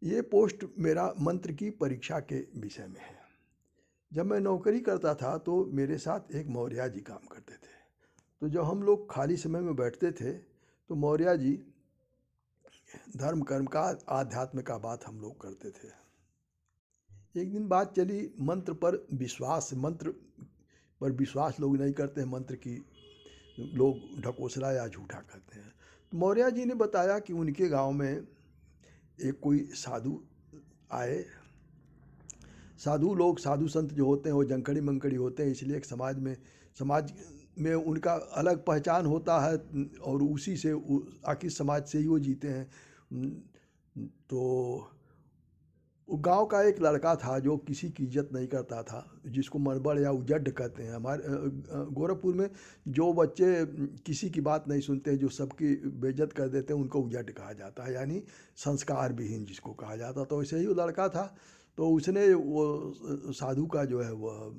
ये पोस्ट मेरा मंत्र की परीक्षा के विषय में है। जब मैं नौकरी करता था तो मेरे साथ एक मौर्य जी काम करते थे। तो जब हम लोग खाली समय में बैठते थे तो मौर्य जी धर्म कर्म का आध्यात्म का बात हम लोग करते थे। एक दिन बात चली मंत्र पर विश्वास लोग नहीं करते हैं, मंत्र की लोग ढकोसला या झूठा करते हैं। तो मौर्य जी ने बताया कि उनके गांव में एक कोई साधु आए। साधु संत जो होते हैं वो जंकड़ी मंकड़ी होते हैं, इसलिए एक समाज में उनका अलग पहचान होता है और उसी से आखिर समाज से ही वो जीते हैं। तो वो गांव का एक लड़का था जो किसी की इज्जत नहीं करता था, जिसको मरबड़ या उजड्ड कहते हैं। हमारे गोरखपुर में जो बच्चे किसी की बात नहीं सुनते, जो सबकी बेइज्जत कर देते हैं, उनको उजड्ड कहा जाता है, यानी संस्कार विहीन जिसको कहा जाता। तो वैसे ही वो लड़का था। तो उसने वो साधु का जो है वो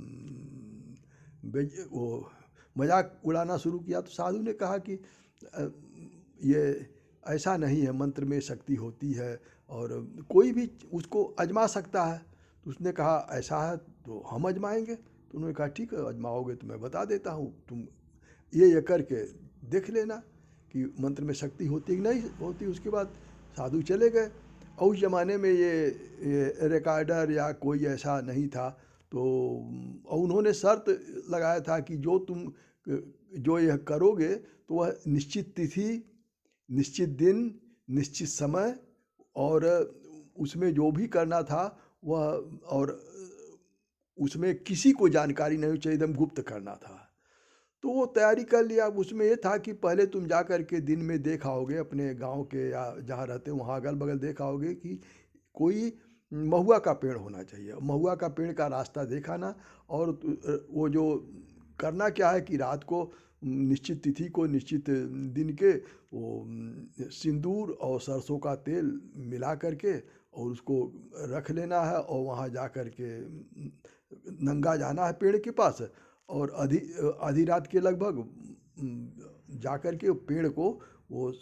मजाक उड़ाना शुरू किया। तो साधु ने कहा कि ये ऐसा नहीं है, मंत्र में शक्ति होती है और कोई भी उसको आजमा सकता है। तो उसने कहा ऐसा है तो हम आजमाएंगे। तो उन्होंने कहा ठीक है, आजमाओगे तो मैं बता देता हूँ, तुम ये करके देख लेना कि मंत्र में शक्ति होती है कि नहीं होती। उसके बाद साधु चले गए। और उस ज़माने में ये रिकॉर्डर या कोई ऐसा नहीं था। तो और उन्होंने शर्त लगाया था कि जो यह करोगे तो वह निश्चित तिथि, निश्चित दिन, निश्चित समय और उसमें जो भी करना था वह, और उसमें किसी को जानकारी नहीं चाहिए, एकदम गुप्त करना था। तो वो तैयारी कर लिया। अब उसमें ये था कि पहले तुम जा कर के दिन में देख आओगे अपने गांव के या जहाँ रहते हो वहाँ अगल बगल देख आओगे कि कोई महुआ का पेड़ होना चाहिए। महुआ का पेड़ का रास्ता देखाना। और वो जो करना क्या है कि रात को निश्चित तिथि को निश्चित दिन के वो सिंदूर और सरसों का तेल मिला करके और उसको रख लेना है और वहाँ जा कर के नंगा जाना है पेड़ के पास। और आधी रात के लगभग जा कर के पेड़ को वो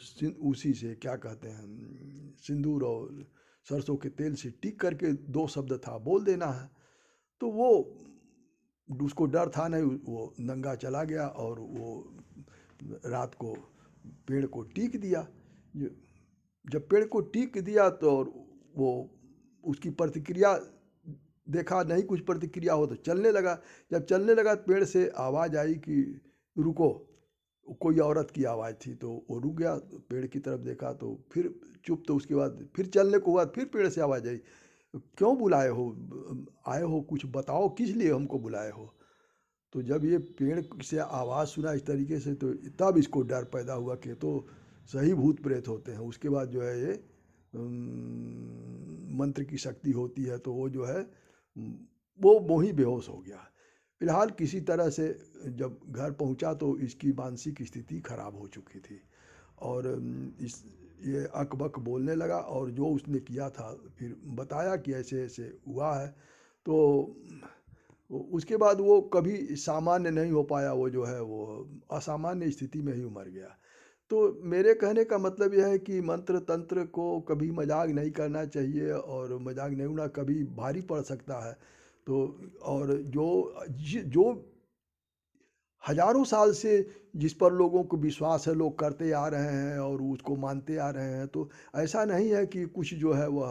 उसी से क्या कहते हैं सिंदूर और सरसों के तेल से टिक करके 2 शब्द था बोल देना है। तो वो उसको डर था नहीं, वो नंगा चला गया और वो रात को पेड़ को टीक दिया। जब पेड़ को टीक दिया तो वो उसकी प्रतिक्रिया देखा, नहीं कुछ प्रतिक्रिया हो तो चलने लगा। जब चलने लगा पेड़ से आवाज़ आई कि रुको। कोई औरत की आवाज़ थी तो वो रुक गया, पेड़ की तरफ देखा तो फिर चुप। तो उसके बाद फिर चलने को बाद फिर पेड़ से आवाज़ आई, क्यों बुलाए हो, आए हो कुछ बताओ, किस लिए हमको बुलाए हो। तो जब ये पेड़ से आवाज़ सुना इस तरीके से तो तब इसको डर पैदा हुआ कि तो सही भूत प्रेत होते हैं। उसके बाद जो है ये मंत्र की शक्ति होती है। तो वो जो है वो मोही बेहोश हो गया। फिलहाल किसी तरह से जब घर पहुंचा तो इसकी मानसिक स्थिति खराब हो चुकी थी और ये अकबक बोलने लगा और जो उसने किया था फिर बताया कि ऐसे ऐसे हुआ है। तो उसके बाद वो कभी सामान्य नहीं हो पाया, वो जो है वो असामान्य स्थिति में ही मर गया। तो मेरे कहने का मतलब यह है कि मंत्र तंत्र को कभी मजाक नहीं करना चाहिए और मजाक नहीं उड़ना, कभी भारी पड़ सकता है। तो और जो हजारों साल से जिस पर लोगों को विश्वास है, लोग करते आ रहे हैं और उसको मानते आ रहे हैं, तो ऐसा नहीं है कि कुछ जो है वह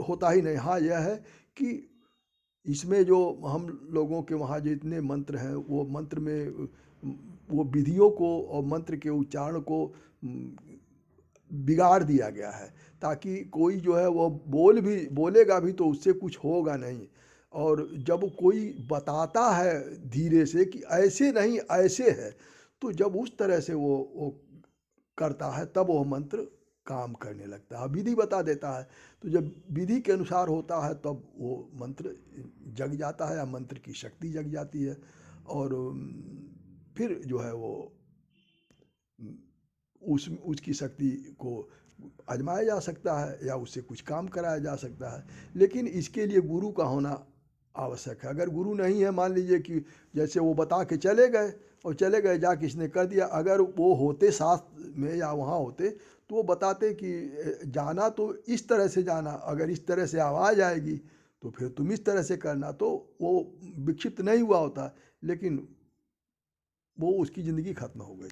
होता ही नहीं। हाँ यह है कि इसमें जो हम लोगों के वहाँ जितने मंत्र हैं वो मंत्र में वो विधियों को और मंत्र के उच्चारण को बिगाड़ दिया गया है, ताकि कोई जो है वो बोलेगा भी तो उससे कुछ होगा नहीं। और जब कोई बताता है धीरे से कि ऐसे नहीं ऐसे है, तो जब उस तरह से वो करता है तब वो मंत्र काम करने लगता है, विधि बता देता है। तो जब विधि के अनुसार होता है तब वो मंत्र जग जाता है या मंत्र की शक्ति जग जाती है। और फिर जो है वो उसकी शक्ति को आजमाया जा सकता है या उससे कुछ काम कराया जा सकता है। लेकिन इसके लिए गुरु का होना आवश्यक है। अगर गुरु नहीं है, मान लीजिए कि जैसे वो बता के चले गए और चले गए जा किसने कर दिया, अगर वो होते साथ में या वहाँ होते तो वो बताते कि जाना तो इस तरह से जाना, अगर इस तरह से आवाज़ आएगी तो फिर तुम इस तरह से करना। तो वो विक्षिप्त नहीं हुआ होता, लेकिन वो उसकी ज़िंदगी खत्म हो गई।